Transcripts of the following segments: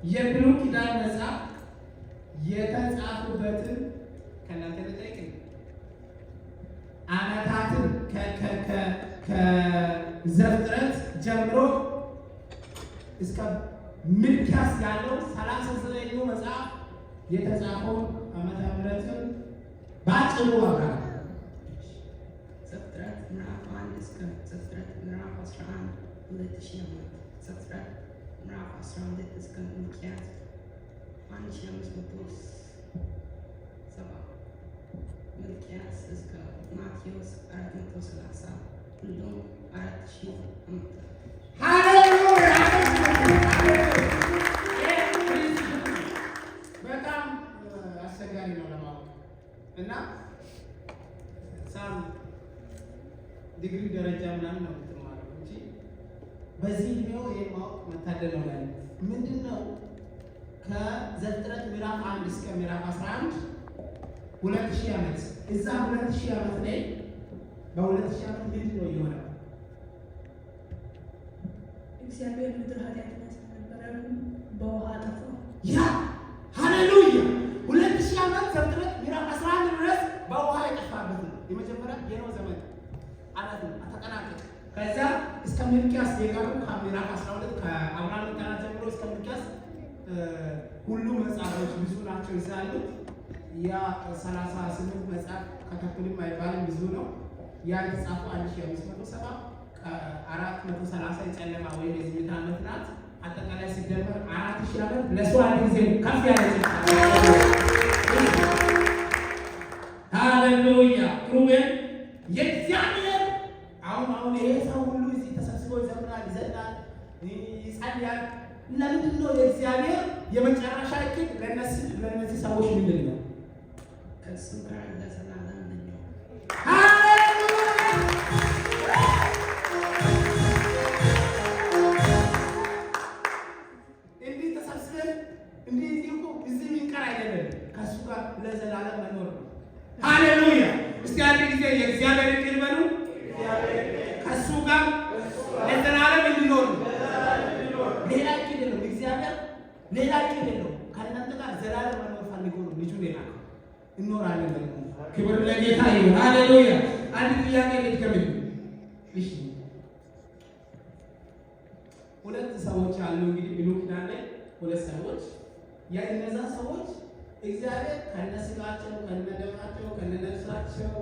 የብሉይ ኪዳን መጽሐፍ የተጻፉበትን ከእናንተ ልጠይቅ ዓመታትን ከዘፍጥረት ጀምሮ እስከ ሚልክያስ ያለው 39ኙ መጽሐፍ የተጻፈው ዓመተ ምሕረትን ባጭሩ አብራራ። ዘፍጥረት ምዕራፍ 1 እስከ ዘፍጥረት ምዕራፍ 11 2000 ዓመት፣ ዘፍጥረት ምዕራፍ 12 እስከ ሚልክያስ 1570፣ ሚልክያስ እስከ ማቴዎስ 430፣ ሁሉም 4000 ዓመት። ሃሌሉያ! በጣም አስቸጋሪ ነው ለማወቅ እና ሳም ዲግሪ ደረጃ ምናምን ነው የምትማረው እንጂ በዚህ እድሜው ይሄ ማወቅ መታደል ነው። ላይ ምንድን ነው ከዘፍጥረት ምዕራፍ 1 እስከ ምዕራፍ 11 2000 ዓመት እዛ 2000 ዓመት ላይ በ2000 ዓመት ምንድን ነው የሆነው? እግዚአብሔር ምድር ኃጢአትን ያስነበረ በውሃ አጠፋው። ያ ሃሌሉያ! 2000 ዓመት ዘፍጥረት ምዕራፍ 11 ድረስ በውሃ የጠፋበት ነው። የመጀመሪያ የኖህ ዘመን አላት ተጠናቀቀ። ከዛ እስከ ሚልክያስ የቀሩ ከምዕራፍ 12 ከአብርሃም ቀናት ጀምሮ እስከ ሚልክያስ ሁሉ መጽሐፎች ብዙ ናቸው እዛ ያሉት። ያ 38 መጽሐፍ ከተክልም አይባልም ብዙ ነው። ያ የተጻፈው 1570 430 የጨለማ ወይም የዝምታ ዓመት ናት። አጠቃላይ ሲደመር 4000 ዓመት ለሰው አንድ ጊዜ ከፍ ያለ ሃሌሉያ! ሩቤን የእግዚአብሔር አሁን ይሄ ሰው ሁሉ እዚህ ተሰብስቦ ይዘምራል፣ ይዘላል፣ ይጸልያል። ለምንድን ነው የእግዚአብሔር የመጨረሻ እቅድ ለእነዚህ ሰዎች ምንድን ነው? ከእሱ ጋር ለዘላለም ነው። እንዲህ ተሰብስበን እንዲህ እኮ እዚህ የሚንቀር አይደለም። ከእሱ ጋር ለዘላለም መኖር ነው። ሃሌሉያ! እስቲ አንድ ጊዜ የእግዚአብሔር እቅድ በሉ። ከእሱ ጋር ለዘላለም እንዲኖር ነው። ሌላ እቅድ የለውም። እግዚአብሔር ሌላ እቅድ የለውም። ከእናንተ ጋር ዘላለም መኖር ፈልጎ ነው ልጁ ሌላ እንኖራለን ደግሞ። ክብር ለጌታ ይሁን። ሃሌሉያ! አንድ ጥያቄ ልትከብድ እሺ። ሁለት ሰዎች አሉ እንግዲህ ብሉይ ኪዳን ላይ ሁለት ሰዎች። የእነዛ ሰዎች እግዚአብሔር ከነስጋቸው ከነደማቸው ከነነፍሳቸው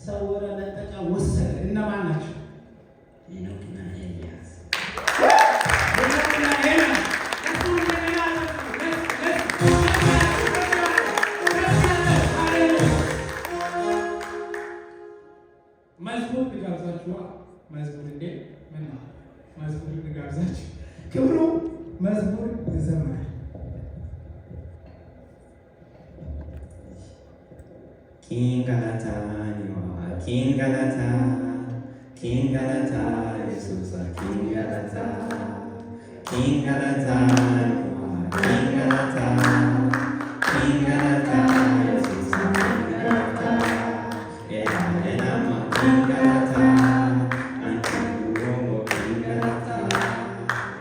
ሰወረ፣ ነጠቀ፣ ወሰደ። እነማን ናቸው? ሄኖክና ኤልያስ። መዝሙር ልጋብዛችኋ። መዝሙር እንዴ ምን ነው? መዝሙር ልጋብዛችሁ። ክብሩ መዝሙር ይዘምራል። King Galata, King Galata, King Galata, Jesus, King Galata, King Galata, King Galata, King Galata, Jesus, King Galata, Elama, King Galata, Antigo, King Galata,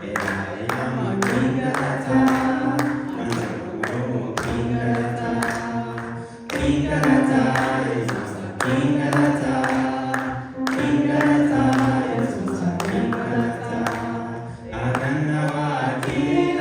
Elama, King Galata, Antigo, King Galata, King Galata, Jesus, King Galata, King Galata, Jesus, King Galata, Adanawa, King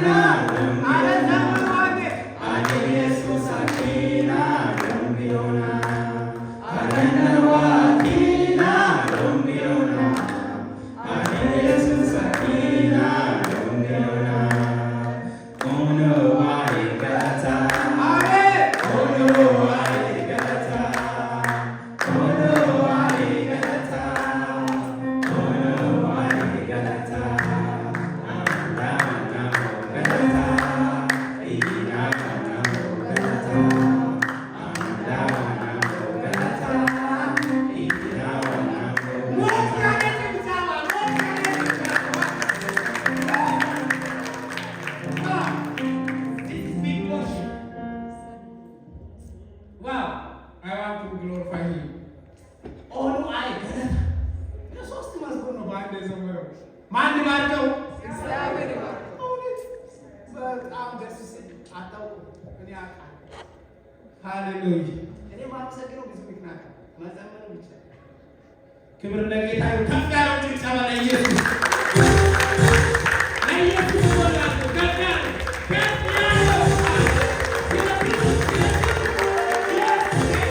አታውቁም። እኔ አውቃለሁ። ሃሌሉያ። እኔ ማመሰግነው ብዙ ምክንያት መዘመኑ ብቻ። ክብር ለጌታ ይሁን። ከፍ ያለ